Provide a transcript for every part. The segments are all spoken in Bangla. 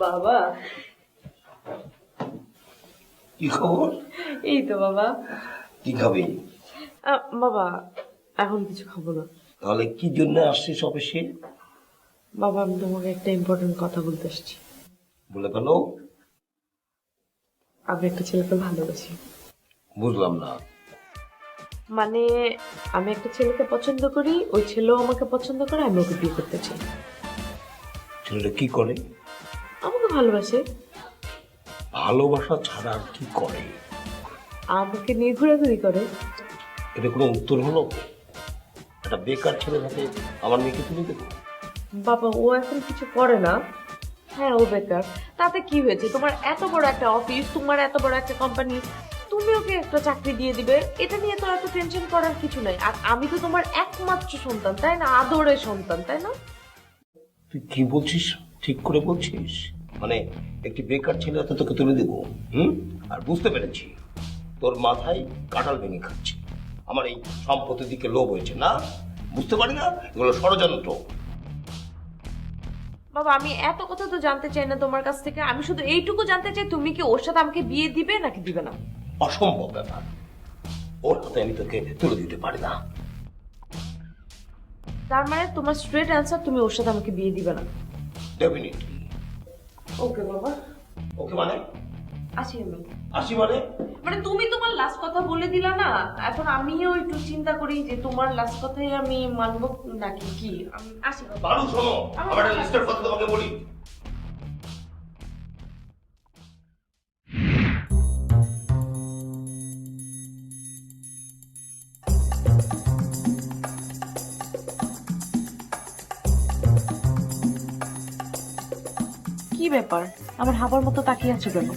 বাবা কি খবর? এই তো বাবা। কি খাবি? বাবা এখন কিছু খাবো না। তাহলে কি জন্য আসছিস অফিসে? বাবা আমি তোমাকে একটা ইম্পর্টেন্ট কথা বলতে এসেছি। বলে ফেলো। আমি একটা ছেলেকে ভালোবাসি। বুঝলাম না। মানে আমি একটা ছেলেকে পছন্দ করি, ওই ছেলেও আমাকে পছন্দ করে, আমি ওকে বিয়ে করতে চাই। ছেলেটা কি করে? আমাকে ভালোবাসে। ভালোবাসা ছাড়া আর কি করে? আমাকে নিয়ে ঘোরাঘুরি করে। এটা কোনো উত্তর হলো? একটা বেকার ছেলের হাতে আমার মেয়েকে তুলে দেবো? বাবা ও এখন কিছু করে না। হ্যাঁ ও বেকার, তাতে কি হয়েছে? তোমার এত বড় একটা অফিস, তোমার এত বড় একটা কোম্পানি, তুমি ওকে একটা চাকরি দিয়ে দিবে, এটা নিয়ে তো এত টেনশন করার কিছু নাই। আর আমি তো তোমার একমাত্র সন্তান, তাই না? আদরের সন্তান, তাই না? তুই কি বলছিস? ঠিক করে বলছিস? মানে একটি বেকার ছেলে হাতে তোকে তুলে দেবো? আর বুঝতে পেরেছি তোর মাথায় কাঁঠাল ভেঙে খাচ্ছে। আমার এই সম্পত্তির দিকে লোভ হয়েছে না? বুঝতে পারি না এগুলো ষড়যন্ত্র। বাবা আমি এত কথা তো জানতে চাই না তোমার কাছ থেকে, আমি শুধু এইটুকু জানতে চাই তুমি কি ওর সাথে আমাকে বিয়ে দিবে নাকি দিবে না? অসম্ভব ব্যাপার, ওর হাতে আমি তোকে তুলে দিতে পারি না। তার মানে তোমার স্ট্রেট অ্যান্সার, তুমি ওর সাথে আমাকে বিয়ে দিবে না? ডেফিনেটলি। ওকে বাবা। ওকে মানে? আসি আমি। আসি মানে? মানে তুমি তোমার লাস্ট কথা বলে দিলা না, এখন আমিও একটু চিন্তা করি যে তোমার লাস্ট কথাই আমি মানবো নাকি কি। আমি আসি বাবা। বাবু শোনো, আমার একটা লিস্টের কথা তোমাকে বলি। কি ব্যাপার, আমার হাবার মতো তাকিয়ে আছো কেন?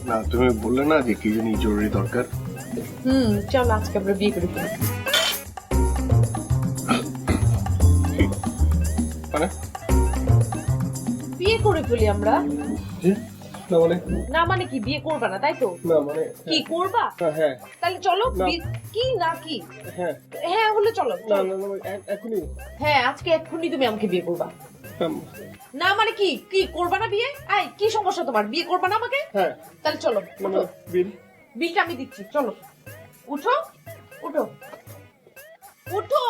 না তুমি বললে না যে কি জানি জরুরি দরকার। চলো আজকে আমরা বিয়ে করে ফেলি। মানে বিয়ে করে ফেলি আমরা। জি? না মানে না মানে কি, বিয়ে করবা না তাই তো? না মানে কি করবা? হ্যাঁ তাহলে চলো না। কি না কি? হ্যাঁ হ্যাঁ হলে চলো। না না না এখনই হ্যাঁ আজকে এক্ষুনি তুমি আমাকে বিয়ে করবা। হ্যাঁ, না মানে কি, কি করবা না বিয়ে? আই কি সমস্যা তোমার, বিয়ে করবা না আমাকে? হ্যাঁ তাহলে চলো না উঠো। বিল বিলটা আমি দিচ্ছি, চলো উঠো উঠো উঠো।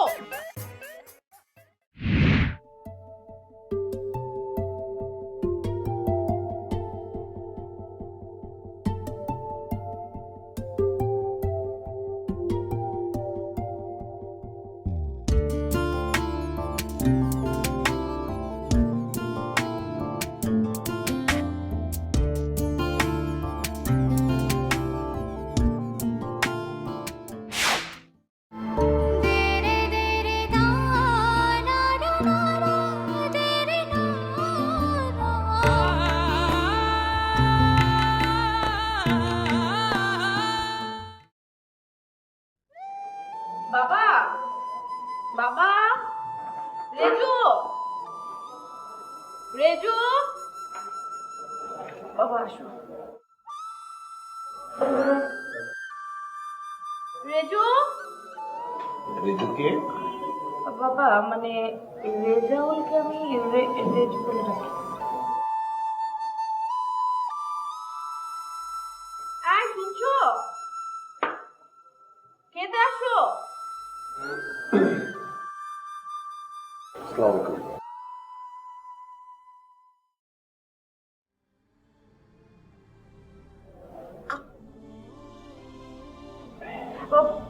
বাবা বাবা, রেজু রেজু, বাবা আসো। রেজু। ঋতুকে বাবা মানে রেজাউলকে আমি রেজু বলে ডাকি। আয় শুনছো, খেতে আসো। আসসালামু আলাইকুম।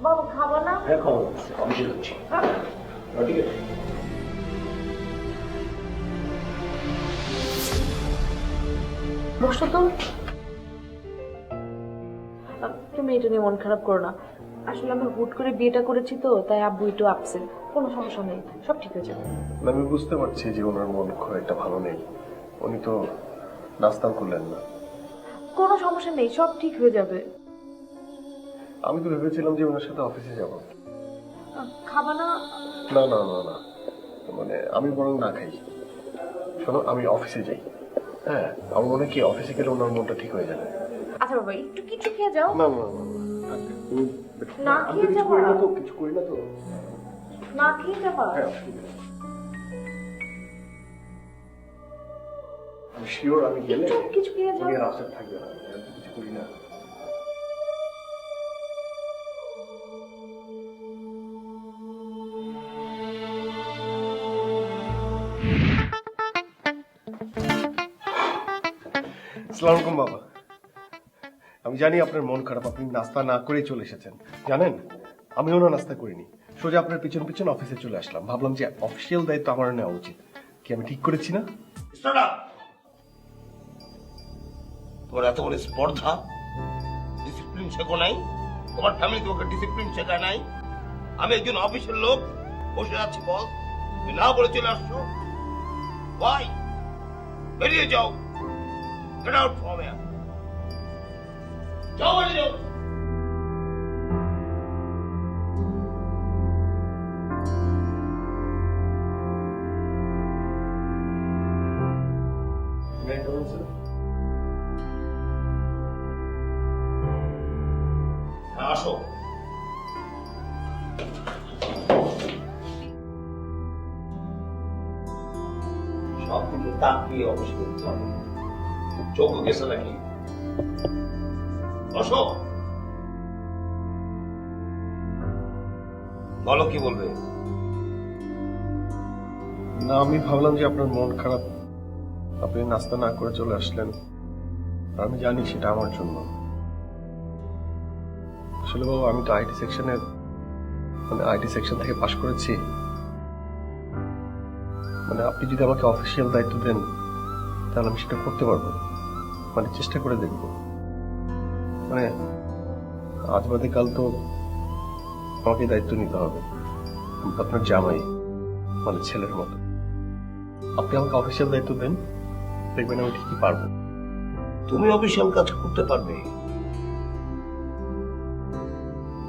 বাবা খাবো না? হ্যাঁ খবর আমি শিখাচ্ছি। ঠিক আছে। বসো তো। তুমি এটা নিয়ে মন খারাপ করো না, আসলে আমি হুট করে বিয়েটা করেছি তো, তাই আব্বু একটু আপসেট। কোনো সমস্যা নেই, সব ঠিক হয়ে যাবে। আমি বুঝতে পারছি যে ওনার মন খুব একটা ভালো নেই, উনি তো নাস্তাও করলেন না। কোনো সমস্যা নেই, সব ঠিক হয়ে যাবে। আমি তো ভেবেছিলাম যে ওনার সাথে অফিসে যাব। খাবা না? না না না না, মানে আমি বরং না খাই। শোনো আমি অফিসে যাই। হ্যাঁ আমার মনে হয় কি অফিসে গেলে ওনার মনটা ঠিক হয়ে যাবে। আচ্ছা বাবা একটু কিছু খেয়ে যাও। না না না না আমি খেয়ে তো কিছু যাবা? করি না তো, কিছু করি না তো। না খেয়ে যাবা? হ্যাঁ, অসুবিধা নেই। আমি শিওর আমি গেলে একটু কিছু খেয়ে যাও। উনি আর আপসেট থাকবে না, আমি তো কিছু করি না। আসসালামু আলাইকুম বাবা। আমি জানি আপনার মন খারাপ, আপনি নাস্তা না করেই চলে এসেছেন। জানেন, আমিও না নাস্তা করিনি, সোজা আপনার পিছন পিছন অফিসে চলে আসলাম। ভাবলাম যে অফিসিয়াল দায়িত্ব আমার নেওয়া উচিত। কি আমি ঠিক করেছি না? Stop! তোমার এত বড় স্পর্ধা, ডিসিপ্লিন শেখো নাই, তোমার ফ্যামিলি তোমাকে ডিসিপ্লিন শেখায় নাই। আমি একজন অফিসের লোক, বসে আছি বল, তুমি না বলে চলে আসছো। ভাই বেরিয়ে যাও, গেট আউট ফ্রম হিয়ার। যাও, বেরিয়ে যাও। হ্যাঁ, আসো। সব দিকে তাকিয়ে অফিস করতে হবে, চোখ গেছে নাকি? আসো, বলো কি বলবে? না, আমি ভাবলাম যে আপনার মন খারাপ, আপনি নাস্তা না করে চলে আসলেন। আর আমি জানি সেটা আমার জন্য। আসলে বাবা, আমি তো আইটি সেকশন থেকে পাশ করেছি। আপনি যদি আমাকে অফিসিয়াল দায়িত্ব দেন, তাহলে আমি সেটা করতে পারবো, চেষ্টা করে দেখবো। আজ বাদে কাল তো আমাকে দায়িত্ব নিতে হবে। আমি তো আপনার জামাই, ছেলের মতো। আপনি আমাকে অফিসিয়াল দায়িত্ব দেন, দেখবেন আমি ঠিকই পারবো। তুমি অফিসিয়াল কাজ করতে পারবে,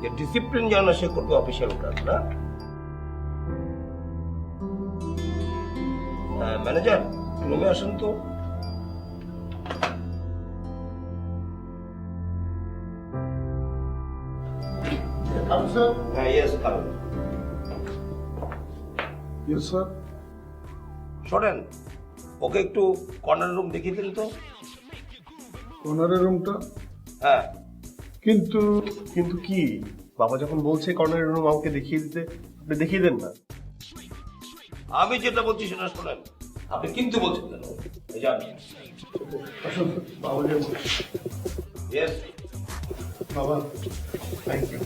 যে ডিসিপ্লিন জানা সে করবে অফিসিয়াল কাজ না। ম্যানেজার, রুমে আসেন তো। হ্যাঁ, ইয়েস, কারণ শোনেন, ওকে একটু কর্নার রুম দেখিয়ে দিন তো। কর্নারের রুমটা? হ্যাঁ, কিন্তু কিন্তু কি, বাবা যখন বলছে কর্নারের রুম আমাকে দেখিয়ে দিতে, আপনি দেখিয়ে দেন না। আমি যেটা বলছি সেটা শোনেন। আপনি কিন্তু বলছেন কেন? এই যান। বাবা, ইয়েস। বাবা, থ্যাংক ইউ।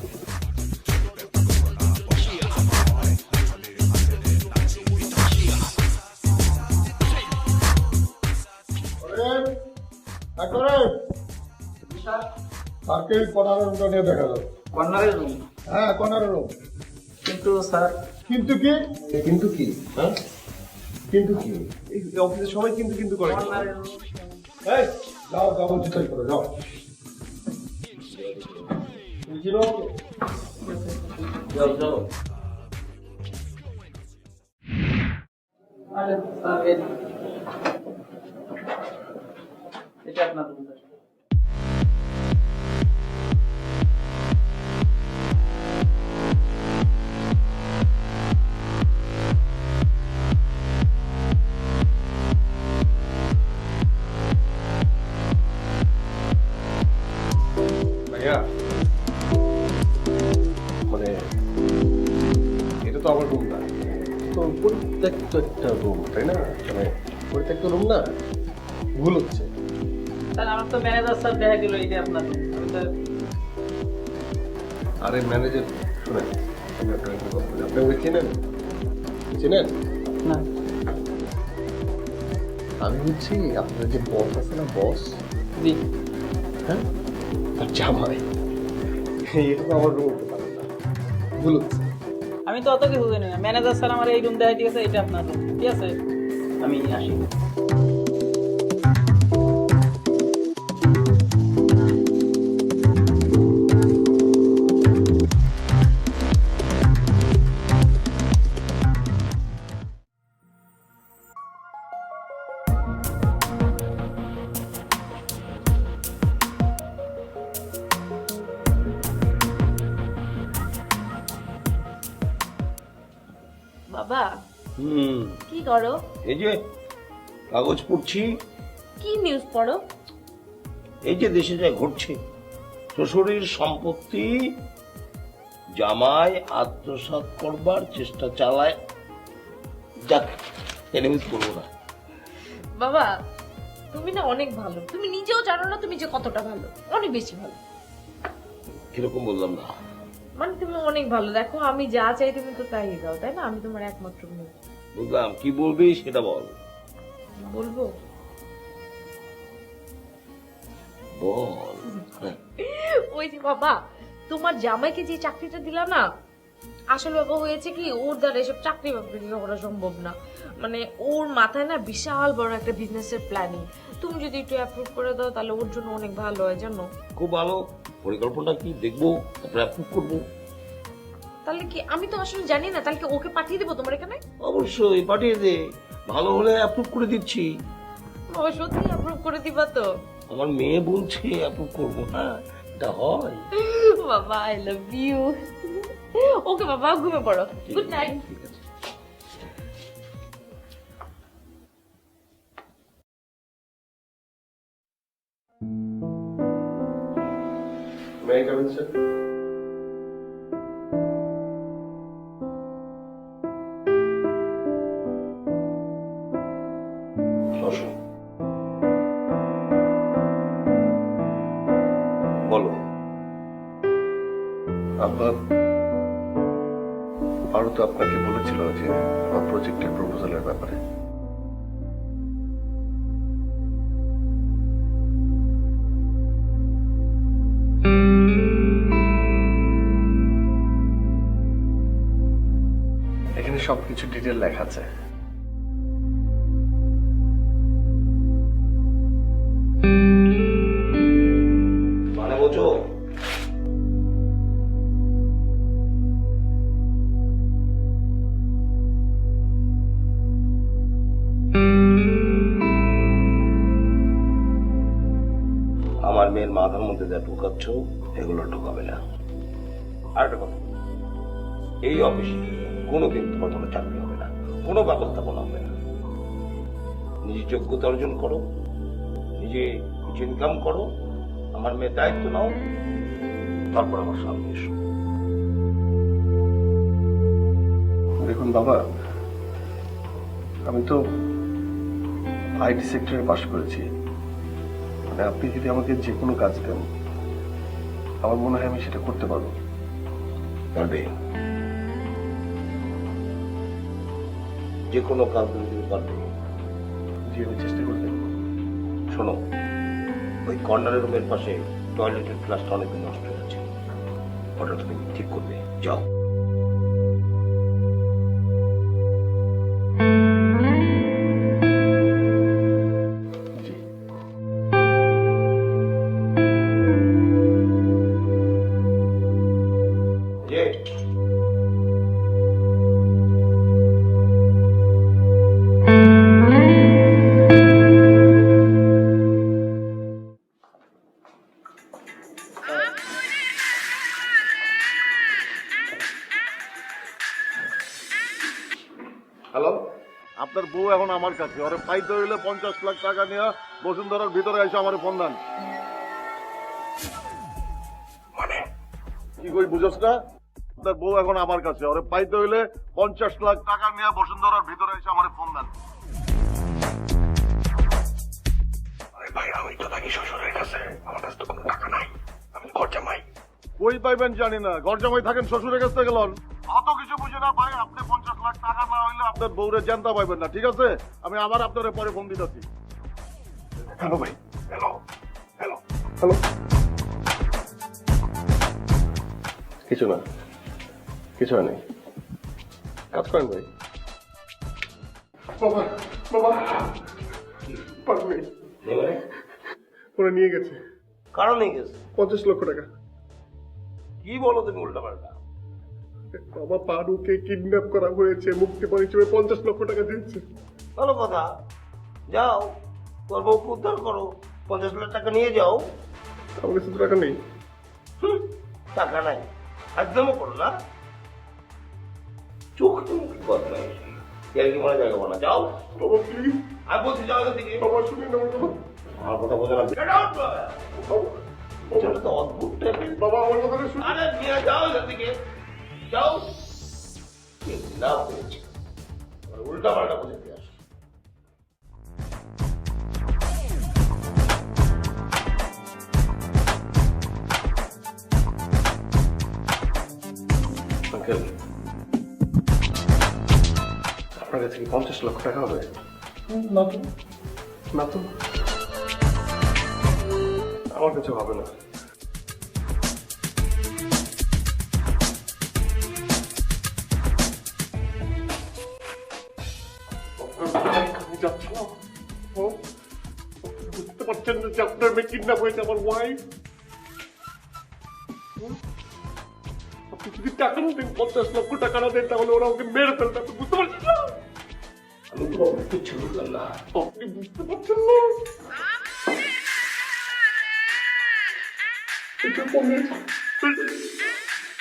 তাকে কর্নারের রুমটা নিয়ে দেখা যাবে। কর্নারের রুম? হ্যাঁ, কর্নারের রুম। কিন্তু স্যার, কিন্তু কি? কিন্তু কি? হ্যাঁ, কিন্তু কি? এই অফিসে সবাই কিন্তু কিন্তু করে। কর্নারের রুম এই, যাও যাও, বলছি তাই করে যাও। যাও যাও। আরে স্যার, এটা আপনার রুম স্যার। ভাইয়া, এটা তো আমার রুম না, তো পরিত্যক্ত একটা রুম, তাই না? পরিত্যক্ত রুম না, ভুল হচ্ছে। স্যার, আমার তো ম্যানেজার স্যার দেখা গেল এটা আপনার রুম। আমি তো আরে ম্যানেজার, শুনেন, আমি আপনাকে একটা কথা বলি। আপনি ওকে চেনেন? চেনেন? না। আমি হচ্ছি আপনার যে বস আছে না, বস, জি। হ্যাঁ, তার জামাই। এটা তো আমার রুম হতে পারে না, ভুল হচ্ছে। আমি তো অত কিছু জানি না। ম্যানেজার স্যার আমার এই রুম দেখাই দিয়েছে, এটা আপনার রুম। ঠিক আছে, আমি আসি। বাবা হুম, কি করো? এই যে কাগজ পড়ছি। কি নিউজ পড়ো? এই যে দেশে যা ঘটছে, শ্বশুরের সম্পত্তি জামাই আত্মসাৎ করবার চেষ্টা চালায়। যাক, এটা মিস করবো না। বাবা তুমি না অনেক ভালো, তুমি নিজেও জানো না তুমি যে কতটা ভালো, অনেক বেশি ভালো। কিরকম বললাম না? মানে তুমি অনেক ভালো, দেখো আমি যা চাই তুমি তো তাই দাও, তাই না? আমি তোমার একমাত্র মেয়ে। বুঝলাম, কি বলবি সেটা বল। বলবো? বল। ওই যে বাবা, তোমার জামাইকে যে চাকরিটা দিলা না, আসলে বাবা হয়েছে কি, ওর দ্বারা এসব চাকরি বাকরি করা সম্ভব না। মানে ওর মাথায় না বিশাল বড় একটা বিজনেসের প্ল্যানিং। তুমি যদি একটু অ্যাপ্রুভ করে দাও তাহলে ওর জন্য অনেক ভালো হয়, জানো? খুব ভালো পরিকল্পনা, কি দেখবো, তারপরে অ্যাপ্রুভ করবো। তাহলে কি, আমি তো আসলে জানি না, তাহলে কি ওকে পাঠিয়ে দেবো তোমার এখানে? অবশ্যই পাঠিয়ে দে, ভালো হলে অ্যাপ্রুভ করে দিচ্ছি। বাবা সত্যি অ্যাপ্রুভ করে দিবা তো? আমার মেয়ে বলছে অ্যাপ্রুভ করবো। হ্যাঁ, এটা হয়। বাবা আই লাভ ইউ। ওকে বাবা, ঘুমিয়ে পড়ো। Good night. ঠিক আছে। May I come in, sir? বসো। বলো। আব্বা, আরো তো আপনাকে বলেছিল যে আমার প্রজেক্টের প্রপোজালের ব্যাপারে। এখানে সবকিছু ডিটেল লেখা আছে। মানে বোঝো? আমার মেয়ের মাথার মধ্যে যা ঢুকাচ্ছ এগুলো ঢুকাবে না। আর একটা কথা, এই অফিসে কোনোদিন তোমার কোনো চাকরি হবে না, কোনো ব্যবস্থাপনা হবে না। নিজে যোগ্যতা অর্জন করো, নিজে কিছু ইনকাম করো, আমার মেয়ের দায়িত্ব নাও, তারপর আমার সামনে এসো। দেখুন বাবা, আমি তো আইটি সেক্টরে পাশ করেছি। মানে আপনি যদি আমাকে যে কোনো কাজ দেন, আমার মনে হয় আমি সেটা করতে পারবো। পারবে, যে কোনো কাজ তুমি পারবে। জি, আমি চেষ্টা করে দেখবো। শোনো, ওই কর্নারের রুমের পাশে টয়লেটের ফ্লাশটা অনেকদিন নষ্ট হয়ে আছে, ওটা তুমি ঠিক করবে। যাও। জি। যে হ্যালো, আপনার বউ এখন আমার কাছে, ওরে পাইতে হইলে 50 লাখ টাকা নিয়ে বসুন্ধরার ভিতরে এসে আমার ফোন দেন। মানে কি কই বুঝছ না? আপনার বউ এখন আমার কাছে, ওরে পাইতে হইলে 50 লাখ টাকা নিয়ে বসুন্ধরার ভিতরে এসে আমার ফোন দেন। আরে ভাই, আমি তো থাকি শ্বশুরের কাছে, আমার কাছে তো কোনো টাকা নাই, আমি ঘর জামাই। কই পাইবেন জানি না, ঘর জামাই থাকেন শ্বশুরের কাছ থেকে লন। অত কিছু বুঝে না ভাই, আপনি 50 লাখ টাকা না হইলে আপনার বউরে জানতে পাইবেন না, ঠিক আছে? আমি আবার আপনার পরে ফোন দিতেছি। হ্যালো ভাই, হ্যালো হ্যালো হ্যালো। কিছু না, কিছু নেই, কাজ করেন ভাই। বাবা, বাবা, পারবে, এবারে ওরা নিয়ে গেছে কারণে গেছে। 50 লক্ষ টাকা। কি বলো তুমি উল্টা পাল্টা? বাবা, পারুকে কিডন্যাপ করা হয়েছে, মুক্তিপণ হিসেবে 50 লক্ষ টাকা দিয়েছে। ভালো কথা, যাও তোর বউকে উদ্ধার করো, 50 লাখ টাকা নিয়ে যাও। আমার কাছে তো টাকা নেই। টাকা নাই, একদমও করো না। চোখে মুখে কথা নাই এর কি মনে জায়গা বানা যাও বাবা প্লিজ, আমি বলছি যাও এখান থেকে বাবা শুনুন আমার কথা। আমার কথা বোঝে না Get out, বাবা। এটা তো অদ্ভুত টাইপের বাবা আমার কথাটা শুনুন। আরে নিয়ে যাও এখান থেকে যাও কি না বলছি উল্টা পাল্টা বলে দিয়ে আসো আঙ্কেল, আপনার কাছে কি 50 লক্ষ টাকা হবে? না তো না তো, আমার কাছে হবে না। আমি যাচ্ছিলাম, বুঝতে পারছেন না যে আপনার মেয়ে কিডন্যাপ হয়েছে, আমার ওয়াইফ। আপনি যদি টাকা না দেন, 50 লক্ষ টাকা না দেন, তাহলে ওরা ওকে মেরে ফেলবে। আপনি বুঝতে পারছেন না? আমি তো বাবা কিচ্ছু বুঝলাম না আপনি বুঝতে পারছেন না?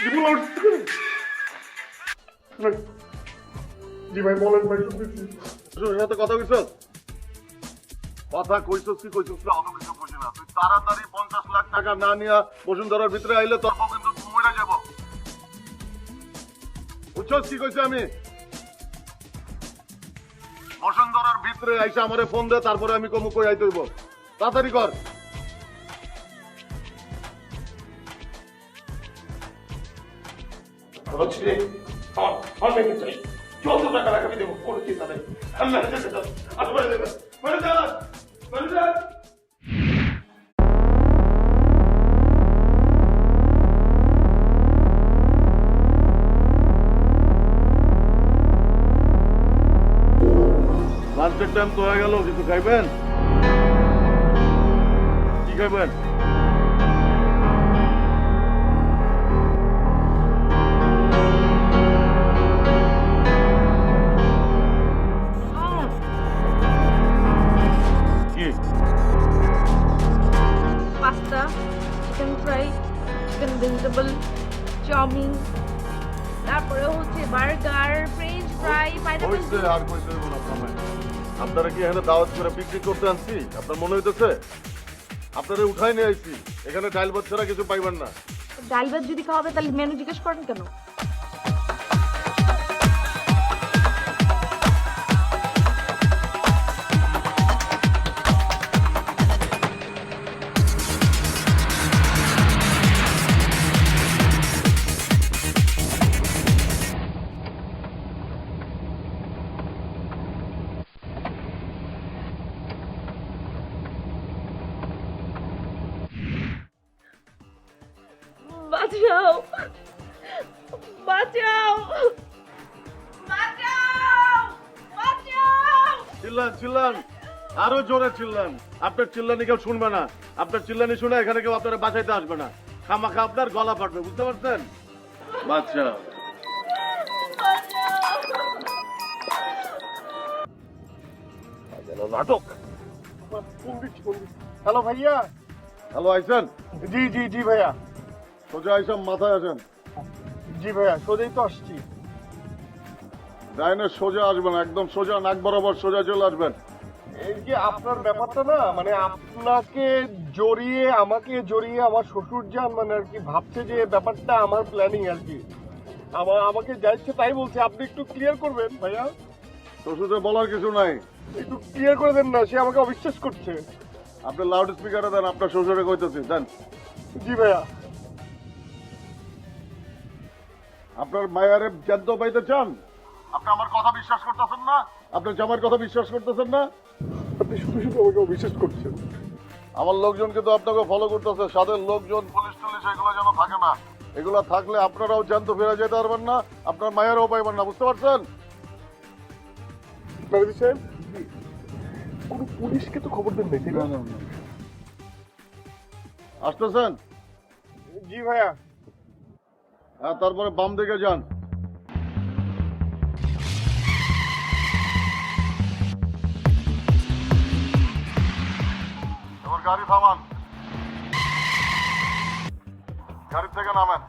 জীবন আর জি ভাই বলেন ভাই, শুনতেছি। তোর সাথে কথা কইছস কথা কইছস কি কইছস না অত কিছু বুঝি না তুই তাড়াতাড়ি 50 লাখ টাকা না নিয়া বসুন্ধরার ভিতরে আইলে তোর বউ কিন্তু মরে যাব বুঝছস কি কইছি আমি বসুন্ধরার ভিতরে আইসা আমারে ফোন দে তারপরে আমি কমু কই আইতে হইব তাড়াতাড়ি কর হচ্ছে রে আমার মেয়েকে চাই যত টাকা লাগাবি দেবো কোনো চিন্তা নেই আমি ম্যানেজারকে দাও আর বলে দেবে ম্যানেজার ম্যানেজার লাঞ্চের টাইম তো হয়ে গেল কিছু খাইবেন কি খাইবেন কি pasta, chicken fry, chicken vegetable, chowmein, তারপরে হচ্ছে বার্গার, ফ্রেঞ্চ ফ্রাই, পাইনাপেল। হইছে আর কইতে হইব না সময় আপনারা কি এখানে দাওয়াত করে বিক্রি করতে আনছি আপনার মনে হইতেছে আপনারা উঠাই নিয়ে আইছি এখানে ডাল ভাত ছাড়া কিছু পাইবেন না ডাল ভাত যদি খাওয়াবে তাহলে মেনু জিজ্ঞেস করেন কেন? বাঁচাও, বাঁচাও, বাঁচাও, বাঁচাও। চিল্লান চিল্লান আরো জোরে চিল্লান আপনার চিল্লানি কেউ শুনবে না আপনার চিল্লানি শুনে এখানে কেউ আপনারা বাঁচাইতে আসবে না খামাখা আপনার গলা ফাটবে বুঝতে পারছেন বাচ্চা নাটক হ্যালো ভাইয়া। হ্যালো আইসেন জি জি জি ভাইয়া। সোজা আইসেন মাথায় আসেন জি ভাইয়া, সোজাই তো আসছি। ডাইনে সোজা আসবেন একদম সোজা নাক বরাবর সোজা চলে আসবেন এই যে আপনার ব্যাপারটা না, মানে আপনাকে জড়িয়ে আমাকে জড়িয়ে আমার শ্বশুর যান মানে আর কি ভাবছে যে ব্যাপারটা আমার প্ল্যানিং আর কি। আমাকে যা ইচ্ছে তাই বলছে, আপনি একটু ক্লিয়ার করবেন ভাইয়া। শ্বশুরে বলার কিছু নাই একটু ক্লিয়ার করে দেন না, সে আমাকে অবিশ্বাস করছে। আপনি লাউড স্পিকারে দেন আপনার শ্বশুরে কইতেছি দেন জি ভাইয়া। আপনার মায়ারে জ্যান্ত পাইতে চান আপনি আমার কথা বিশ্বাস করতেছেন না আপনার জামার কথা বিশ্বাস করতেছেন না আপনি শুধু শুধু আমাকে অবিশ্বাস করছেন। আমার লোকজন কিন্তু আপনাকে ফলো করতেছে সাথে লোকজন পুলিশ টুলিশ এগুলো যেন থাকে না এগুলো থাকলে আপনারাও জ্যান্ত ফিরে যেতে পারবেন না আপনার মায়েরও পাইবেন না বুঝতে পারছেন ম্যানেজার সাহেব, কোনো পুলিশকে তো খবর দেন নাকি? আসতেছেন জি ভাইয়া। হ্যাঁ তারপরে বাম দিকে যান এবার গাড়ি থামান গাড়ি থেকে নামেন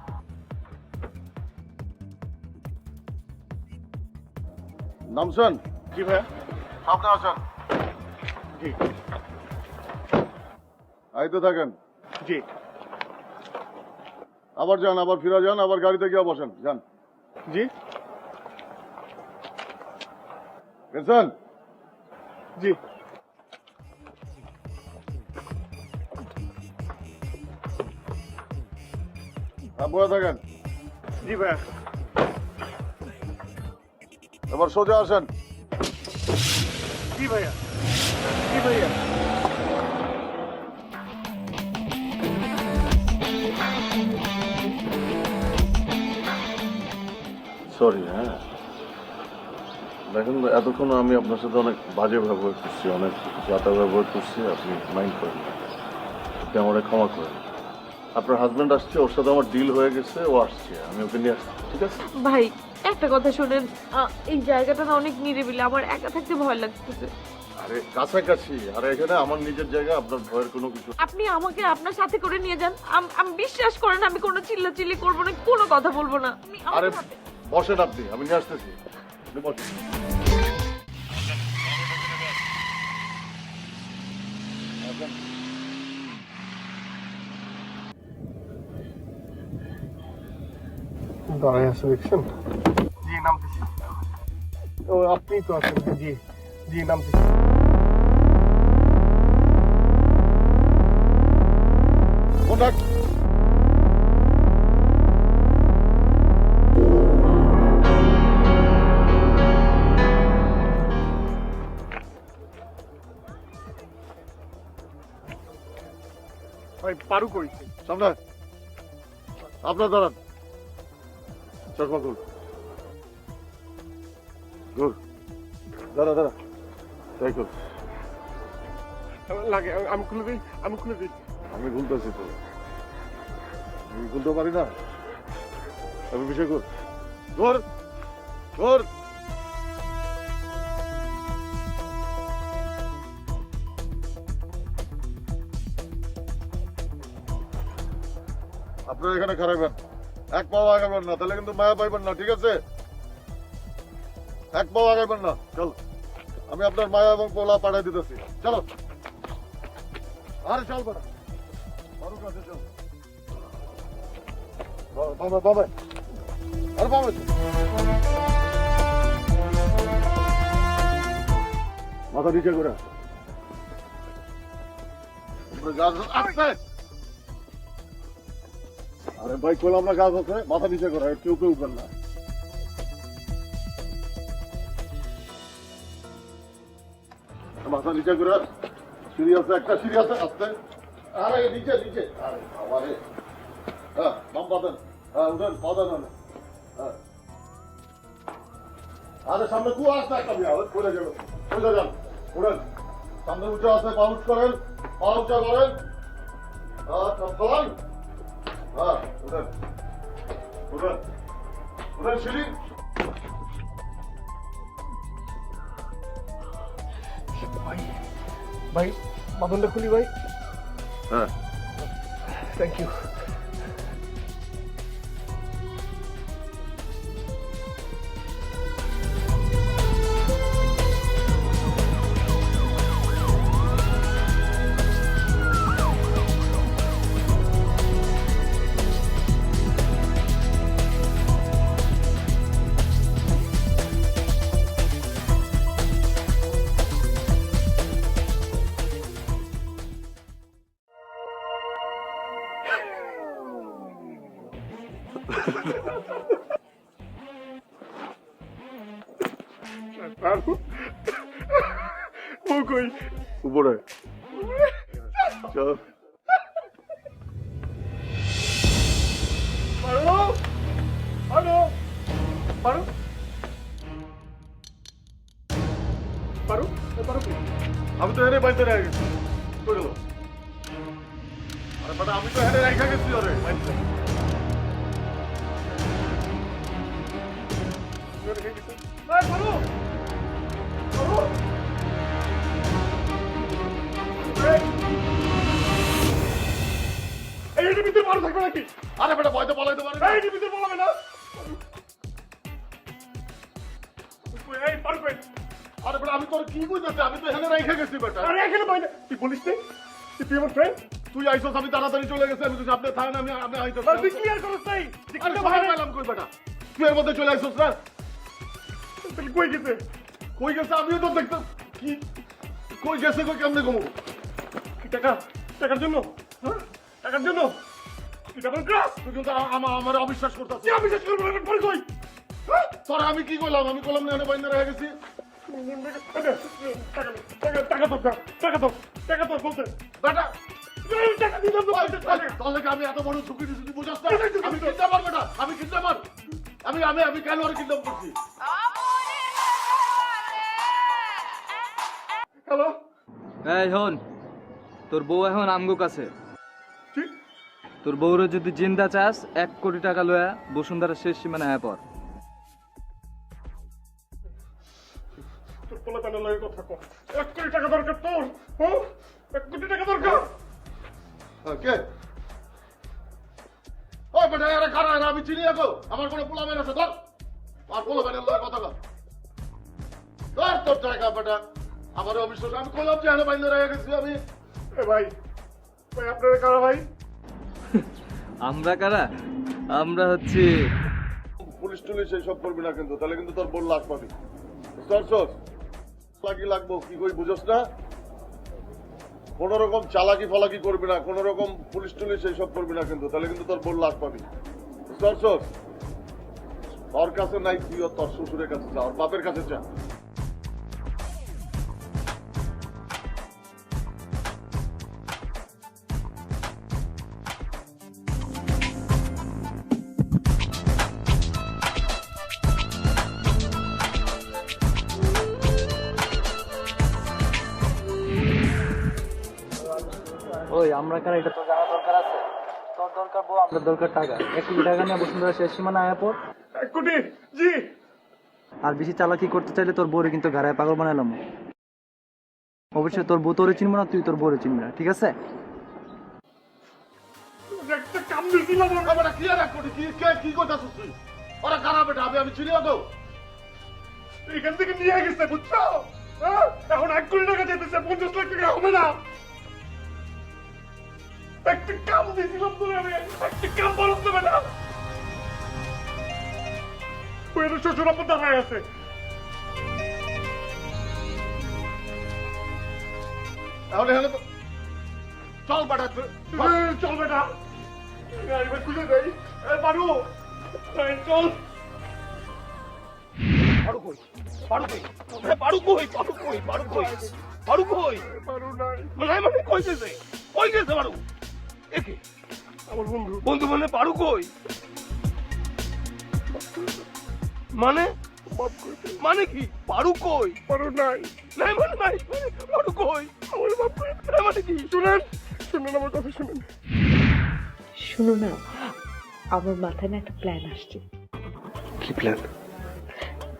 নামছেন? জি ভাইয়া। সামনে আসেন। জি আইতে থাকেন। জি আবার যান, আবার ফিরে যান, আবার গাড়িতে গিয়ে বসেন। যান। জি গেছেন? জি বয়ে থাকেন। জি ভাইয়া। এবার সোজা আসেন। জি ভাইয়া। জি ভাইয়া। সরি, হ্যাঁ দেখেন, এতক্ষণ আমি আপনার সাথে অনেক বাজে ব্যবহার করছি, অনেক যাতা ব্যবহার করছি, আপনি মাইন্ড করেন না। আপনি আমাকে ক্ষমা করেন। আপনার হাজব্যান্ড আসছে, ওর সাথে আমার ডিল হয়ে গেছে, ও আসছে, আমি ওকে নিয়ে আসছি, ঠিক আছে? ভাই একটা কথা শোনেন, এই জায়গাটা না অনেক নিরিবিলি, আমার একা থাকতে ভয় লাগতেছে। আরে কাছাকাছি, আরে এখানে আমার নিজের জায়গা, আপনার ভয়ের কোনো কিছু। আপনি আমাকে আপনার সাথে করে নিয়ে যান। আমি বিশ্বাস করেন, আমি কোনো চিল্লাচিল্লি করবো না, কোনো কথা বলবো না। আরে বসেন আপনি, আমি নিয়ে আসতেছি। আপনি বসেন। দাঁড়ায় আছে দেখছেন? জি নামতেছি। ও আপনি তো আছেন? জি জি নামতেছি। কন্টাক্ট। ভাই পারু কই? সামনে আপনার দাঁড়ান। চশমা খুল। ঘুর। দাঁড়া দাঁড়া, তাই খুল। লাগে আমি খুলে দিই, আমি খুলে দিই। আমি খুলতেছি তো, আমি খুলতে পারি না। আমি বিষয় কর। ঘর ঘর। আপনারা এখানে খারাপবেন, এক পাও আগাবেন না, তাহলে কিন্তু মায়া পাইবেন না, ঠিক আছে? এক পাও আগাবেন না। চল, আমি আপনার মায়া এবং পোলা পাঠাই দিতেছি। চলো। আরে চল বেটা, বারো কাছে চল। বাবা বাবা, আরে বাবা, মাথা নিচে করে। আসতে। আরে ভাই কইলাম না গাছ আছে, মাথা নিচে করে, কেউ কেউ উঠবেন না। মাথা নিচে করে। সিঁড়ি আছে, একটা সিঁড়ি আছে, আসতে। আরে নিচে নিচে, আরে বাবা রে। হ্যাঁ নাম পাতেন, হ্যাঁ উঠেন, পাতেন। হ্যাঁ আরে সামনে কু আসতে একটা বিয়া, খুলে যাবে, খুলে যান, উঠেন। সামনে উঠে আছে, পা উঠ করেন, পা উঠা করেন। আচ্ছা ফলান। হ্যাঁ উঠেন, উঠেন, উঠেন সিঁড়ি। ভাই ভাই বাঁধনটা খুলি ভাই। হ্যাঁ থ্যাংক ইউ। পারু ও কই? উপরে চল। পারু পারু পারু পারু পারু কি? আমি তো হেরে বাইতে রেখে গেছি। কই গেল? আরে বেটা, আমি তো হেরে রেখে গেছি। আরে বাইতে পারু পারু এইটা ভিতরে পারু থাকবে নাকি? আরে বেটা, ভয়তে পালাইতে পারে না। এইটা ভিতরে বলাবে না। এই পারুক ভাই আরে বেটা আমি তোর কি কইতেছি আমি তো এখানে রেখে গেছি বেটা আরে এখানে পাই না তুই বলিস নে তুই আমার ফ্রেন্ড তুই আইছস আমি তাড়াতাড়ি চলে গেছি আমি তো আপনি থাকেন আমি আইছস তুই ক্লিয়ার করছ তাই আরে ভাই পেলাম কই বেটা তুই এর মধ্যে চলে আইছস না তুই কই গেছে কই গেছে আমিও তো দেখতে কি কই গেছে কই কেমনে ঘুমো কি টাকার জন্য হ্যাঁ টাকার জন্য তুই ডাবল ক্রস তুই কিন্তু আমার অবিশ্বাস করতেছিস তুই অবিশ্বাস করবি না পরে কই তোর আমি কি কইলাম আমি কইলাম না এনে বাইন্দা রয়ে গেছি টাকা তো বলতে বেটা টাকা দিতে তো তাহলে কি আমি এত বড় ঝুঁকি দিছি তুই বুঝাস না আমি কিনতে পার বেটা আমি কিনতে পার আমি কেন আর কিনতে করছি হ্যালো এই হন তোর বউ এখন আমগো কাছে কি তোর বউরে যদি জিন্দা চাস 1 কোটি টাকা লয়া বসুন্ধরা শেষ সীমানা হ্যাঁ পর তোর পোলা পেলে লাগে কথা কর 1 কোটি টাকা দরকার তোর হ্যাঁ 1 কোটি টাকা দরকার কে ওই বেটা এরা কারা এরা আমি চিনি এখন আমার কোনো পোলা মেন আছে ধর আর পোলা মেনের লয় কথা কর ধর তোর টাকা বেটা আমার অবিশ্বাস আমি কইলাম যে এনে বাইন্দা রয়ে গেছি আমি এ ভাই ভাই আপনারা কারা ভাই আমরা কারা আমরা হচ্ছে পুলিশ টুলিশ এইসব করবি না কিন্তু তাহলে কিন্তু তোর বোন লাখ পাবি সর লাগি লাগবো কি কই বুঝোস না কোন রকম চালাকি ফালাকি করবি না কোন রকম পুলিশ টুলিশ এইসব করবি না কিন্তু তাহলে কিন্তু তোর বোন লাখ পাবি সর তোর কাছে নাই তুই তোর শ্বশুরের কাছে যা ওর বাপের কাছে যা ওই আমরা কারা এটা তো জানা দরকার আছে তোর দরকার বউ আমাদের দরকার টাকা 1 কোটি টাকা নিয়ে বসুন্ধরা শেষ সীমানা হ্যাঁ পর 1 কোটি জি আর বেশি চালাকি করতে চাইলে তোর বউরে কিন্তু ঘাড়ায় পাগল বানালাম অবশ্যই তোর বউ তোরে চিনবো না তুই তোর বউরে চিনবি না ঠিক আছে একটা কাম দিছিলাম আমরা কি আর করি কি কে কি করতেছিস তুই ওরা খারাপ বেটা আমি চিনি তো এখান থেকে নিয়ে গেছে বুঝছো হ্যাঁ এখন 1 কোটি টাকা যেতেছে 50 লাখ টাকা হবে না একটা কাম দিছিলাম তোরে আমি একটা কাম বলতে দেবে না ওই শ্বশুর আব্বা দাঁড়ায় আছে তাহলে হলে তো চল বেটা চল বেটা এবার খুঁজে দেই পারু চল পারু নাই আমার বন্ধু বন্ধু মানে পারু কই মানে মানে কি পারু কই পারু নাই নাই মানে নাই পারু কই আমার বাপ মানে কি শুনেন আমার কথা শুনেন শুনো না আমার মাথায় না একটা প্ল্যান আসছে কি প্ল্যান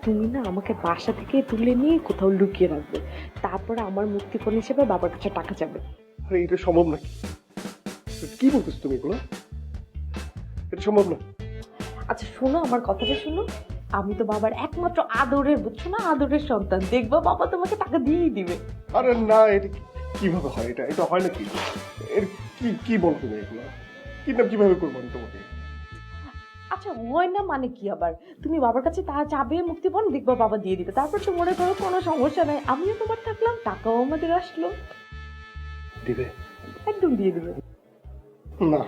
তুমি না আমাকে বাসা থেকে তুলে নিয়ে কোথাও লুকিয়ে রাখবে তারপরে আমার মুক্তিপণ হিসেবে বাবার কাছে টাকা যাবে আরে এটা সম্ভব নাকি কি বলতেছ তুমি এগুলো এটা সম্ভব না আচ্ছা শোনো আমার কথাটা শোনো আমি তো বাবার একমাত্র আদরের বুঝছো না আদরের সন্তান দেখবো বাবা তোমাকে টাকা দিয়েই দিবে আরে না এটা কিভাবে হয় এটা হয় নাকি এর কি বল তুমি এগুলো কিভাবে করবো আমি তোমাকে আচ্ছা হয় না মানে কি আবার তুমি বাবার কাছে তা চাবে মুক্তিপণ দেখবো বাবা দিয়ে দিবে তারপর তো মনে করো কোনো সমস্যা নাই আমিও তোমার থাকলাম টাকাও আমাদের আসলো দিবে একদম দিয়ে দিবে না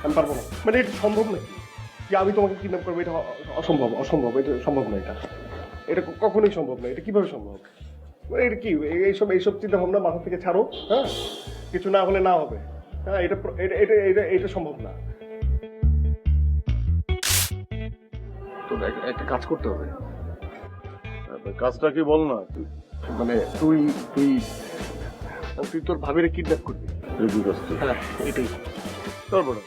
আমি পারবো না মানে এটা সম্ভব নাকি যে আমি তোমাকে কিডন্যাপ করবো এটা অসম্ভব এটা সম্ভব না এটা কখনোই সম্ভব না এটা কিভাবে সম্ভব মানে এটা কি এইসব চিন্তা ভাবনা মাথা থেকে ছাড়ো হ্যাঁ কিছু না হলে না হবে হ্যাঁ এটা সম্ভব না তো একটা কাজ করতে হবে কাজটা কি বল না তুই মানে তুই তোর ভাবিরে কিডন্যাপ করবি হ্যাঁ এটাই তোর বড়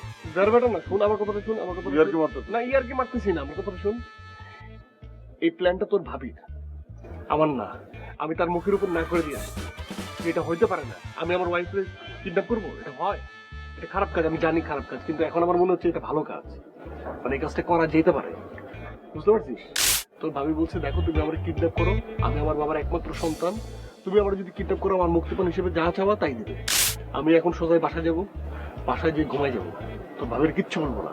বেটা না শুন আমার কথাটা শুন আমার কথা ইয়ার্কি মারতেছিস? না ইয়ার্কি মারতেছি না আমার কথাটা শুন এই প্ল্যানটা তোর ভাবির আমার না আমি তার মুখের উপর না করে দিয়ে এটা হইতে পারে না আমি আমার ওয়াইফকে কিডন্যাপ করবো এটা হয় এটা খারাপ কাজ আমি জানি খারাপ কাজ কিন্তু এখন আমার মনে হচ্ছে এটা ভালো কাজ মানে এই কাজটা করা যেতে পারে বুঝতে পারছিস তোর ভাবি বলছে দেখো তুমি আমার কিডন্যাপ করো, আমি আমার বাবার একমাত্র সন্তান, তুমি আমার যদি কিডন্যাপ করো আমার মুক্তিপণ হিসেবে যা চাওয়া তাই দিবে। আমি এখন সোজাই বাসায় যাব, বাসায় গিয়ে ঘুমাই যাব, তোর ভাবির কিচ্ছু বলবো না।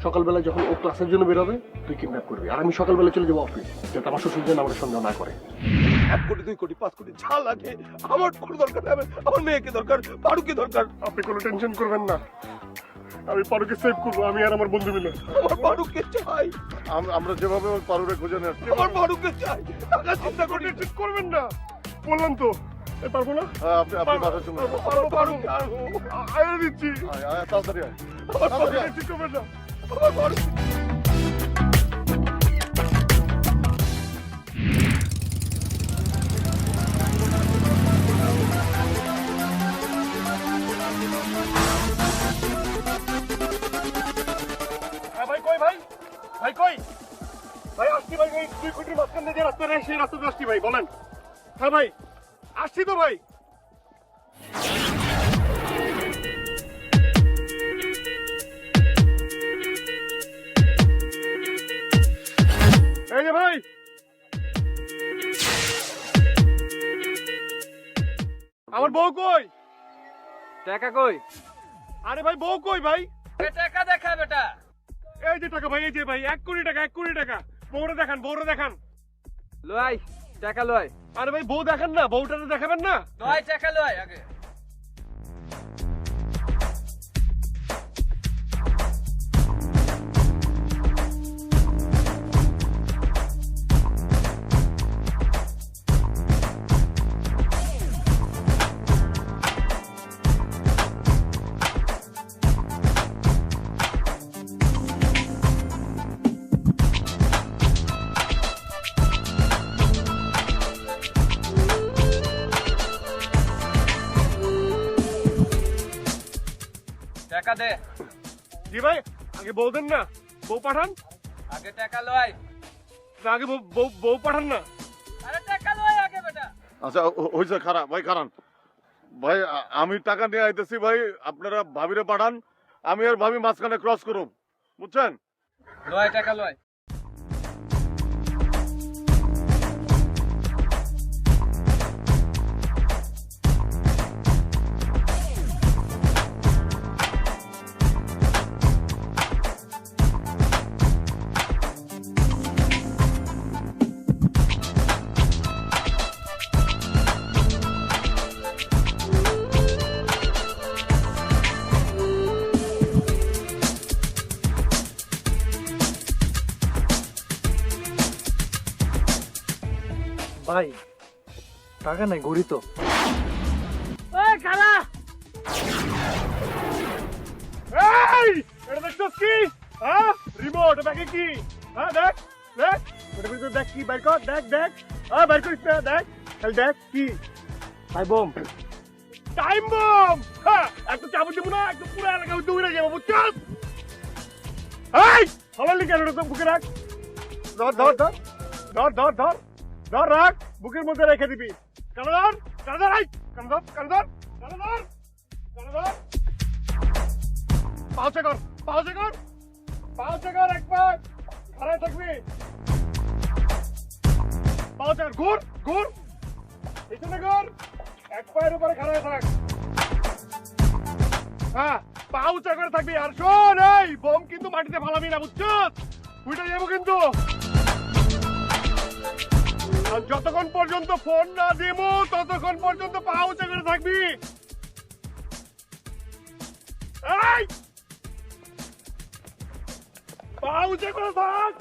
সকালবেলা যখন ও ক্লাসের জন্য বেরোবে তুই কিডন্যাপ করবি, আর আমি সকালবেলা চলে যাবো অফিস, যাতে আমার শ্বশুর যেন আমার সন্দেহ না করে। 1 কোটি 2 কোটি 5 কোটি যা লাগে আমার কোনো দরকার নেই, আমার মেয়েকে দরকার, পারুকে দরকার। আপনি কোনো টেনশন করবেন না, আমি পারুকে সেভ করবো, আমি আর আমার বন্ধু মিলে। আমার পারুকে চাই, আমরা যেভাবে ওই পারুরে খুঁজে নিয়ে আসছি, আমার পারুকে চাই। টাকা চিন্তা করি ঠিক করবেন না, বললাম তো পারবো না। হ্যাঁ, আপনি বাসায় চলে যান। পারবো আয়া দিচ্ছি, আয়, আয়, তাড়াতাড়ি আয়। আমার পারু, ঠিক করবেন না। আমার পারু। ভাই কই ভাই, ভাই কই, ভাই আসছি ভাই, ওই 2 কোটির মাঝখান দিয়ে যে রাস্তা নেই সেই রাস্তাতে আসছি ভাই, বলেন। হ্যাঁ ভাই আসছি তো ভাই। এই যে ভাই, আমার বউ কই? টাকা কই? আরে ভাই বউ কই ভাই? টাকা দেখা বেটা। এই যে টাকা ভাই, এই যে ভাই 1 কোটি টাকা, 1 কোটি টাকা। বউরে দেখান, বউরে দেখান। লয় টাকা লয়। আরে ভাই বউ দেখান না, বউটা দেখাবেন না? লয় টাকা লয় আগে। টাকা দে। জি ভাই, আগে বউ দেন না, বউ পাঠান। আগে টাকা লয়। না, আগে বউ পাঠান না। আরে টাকা লয় আগে বেটা। আচ্ছা হয়েছে, খারাপ ভাই, খারান ভাই, আমি টাকা নিয়ে আইতেছি ভাই, আপনারা ভাবিরে পাঠান, আমি আর ভাবি মাঝখানে ক্রস করুম, বুঝছেন? লয় টাকা লয়। ভাই টাকা নাই, ঘড়ি তো। ওই খালা। এই এটা দেখছস কি? হ্যাঁ রিমোট, ব্যাগে কি? হ্যাঁ দেখ দেখ, এটা ভিতরে দেখ কি বাইর কর, দেখ দেখ, হ্যাঁ বাইর করিস না, দেখ তাহলে দেখ কি? ভাই বোম। Time bomb. হ্যাঁ একটা চাবুক দিব না, একটা পুরো এলাকা দৌড়ে যাবো, বুঝছস? এই হলালি কেন তো বুকে রাখ, ধর ধর ধর ধর ধর ধর ধর, রাখ বুকের মধ্যে রেখে দিবি। কেন ধর, কেন ধর, এই কেন ধর, কেন ধর, কেন ধর, কেন ধর, পাউচে কর, পাউচে কর, পাউচে কর, একবার খাড়ায় থাকবি, পাউচে কর, ঘুর ঘুর, পিছনে কর, এক পায়ের উপরে খাড়ায় থাক। হ্যাঁ পা উঁচা করে থাকবি, আর শোন এই বোম কিন্তু মাটিতে ফালাবি না, বুঝছস? উঠে যাবো কিন্তু। আর যতক্ষণ পর্যন্ত ফোন না দিব ততক্ষণ পর্যন্ত পা উঁচা করে থাকবি। এই পা উঁচা করে থাক।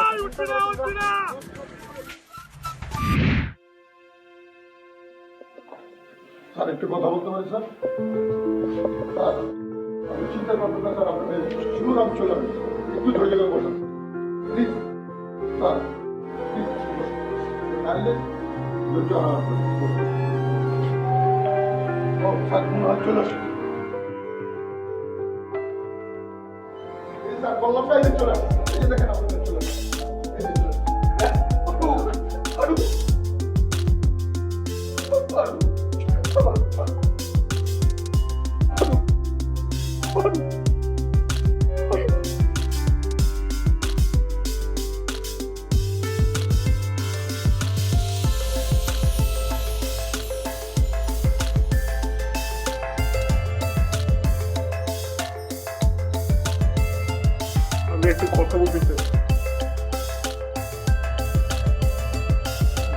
এই উঠবি না, উঠবি না। স্যার একটু কথা বলতে পারি স্যার? স্যার আমি চিন্তা করবেন না স্যার, আপনাদের শিওর আমি চলে আসবো, একটু ধৈর্য করে বসুন প্লিজ স্যার, প্লিজ কাইন্ডলি ধৈর্য হারান করবেন, বসুন। ও স্যার মনে হয় চলে আসুন। এই স্যার বললাম না, এই যে চলে আসুন, এই যে দেখেন আপনাদের চলে আসুন, এই যে চলে আসুন। আরো আরো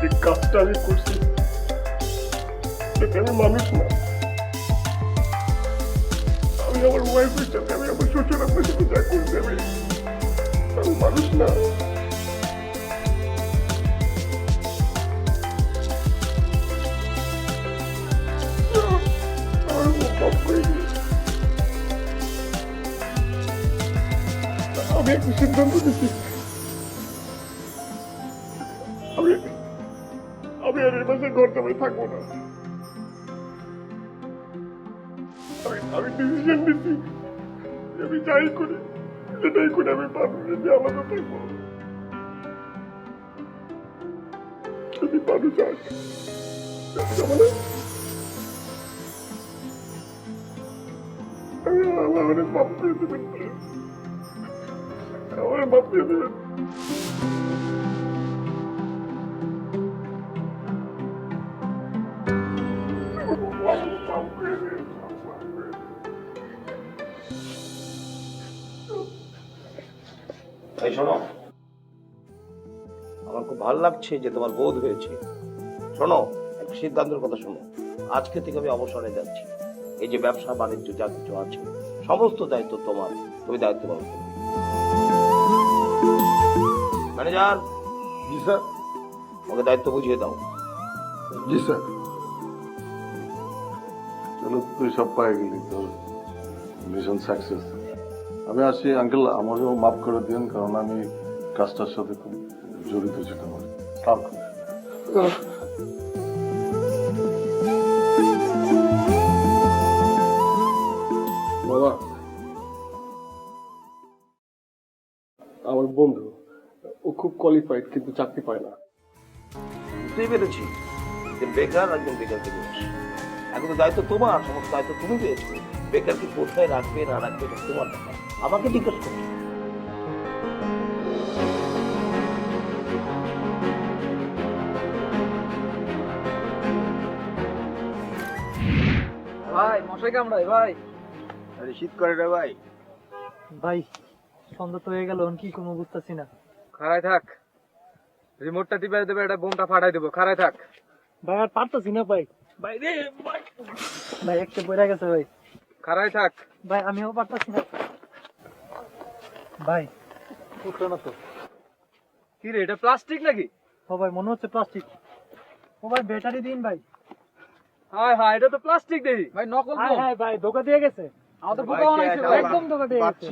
যে কাজটা আমি করছি এতে আমি মানুষ না। আমি আমার ওয়াইফের সাথে, আমি আমার শ্বশুর আপনার সাথে যা করছি আমি মানুষ না। আমার মাফ করে দিন। আমি একটা সিদ্ধান্ত নিচ্ছি, আমি আর এর মাঝে ঘর জামাই থাকবো না। আমি ডিসিশন নিচ্ছি, আমি যাই করি সেটাই করে আমি পারবো যে আলাদা থাকবো। যদি পারু চাই আমার মাফ করে দেবেন, আমার মাফ করে দেবেন। এই শোনো, আমার খুব ভালো লাগছে যে তোমার বোধ হয়েছে। শোনো, একটা সিদ্ধান্তের কথা শোনো। আজকে থেকে আমি অবসরে যাচ্ছি। এই যে ব্যবসা বাণিজ্য যা কিছু আছে সমস্ত দায়িত্ব তোমার, তুমি দায়িত্ব পালন করবে। ম্যানেজার, জি স্যার। ওকে দায়িত্ব বুঝিয়ে দাও। জি স্যার। চলো, তুই সব পাই গেলি, তোর মিশন সাকসেস। আমি আসি আঙ্কেল, আমাকেও মাফ করে দিন, কারণ আমি কাজটার সাথে খুব জড়িত ছিলাম। বাবা, আমার বন্ধু, ও খুব কোয়ালিফাইড কিন্তু চাকরি পায় না। বুঝতেই পেরেছি যে বেকার একজন বেকারকে দিয়েছে। এখন তো দায়িত্ব তোমার, সমস্ত দায়িত্ব তুমি পেয়েছো। বেকারকে কোথায় রাখবে না রাখবে এটা তোমার ব্যাপার, আমাকে জিজ্ঞেস করছো। ভাই মশাই কামড়ায় ভাই। শীত করে রে ভাই। ভাই সন্ধ্যা তো হয়ে গেল, কি কোনো বুঝতেছি না। খাড়ায় থাক, রিমোটটা টিপে দেবে, এটা বোমটা ফাটাই দেবো। খাড়ায় থাক ভাই আর পারতেছি না ভাই। ভাই রে ভাই, ভাই একটা পড়ে গেছে ভাই। খাড়ায় থাক। ভাই আমিও পারতেছি না ভাই। উঠলো না তো। কি রে, এটা প্লাস্টিক নাকি? ও ভাই মনে হচ্ছে প্লাস্টিক। ও ভাই ব্যাটারি দিন ভাই। হায় হায়, এটা তো প্লাস্টিক দেখি ভাই, নকল। হ্যাঁ ভাই ধোকা দিয়ে গেছে। আমাদের বোকা বানাইছে ভাই, একদম ধোকা দিয়ে গেছে।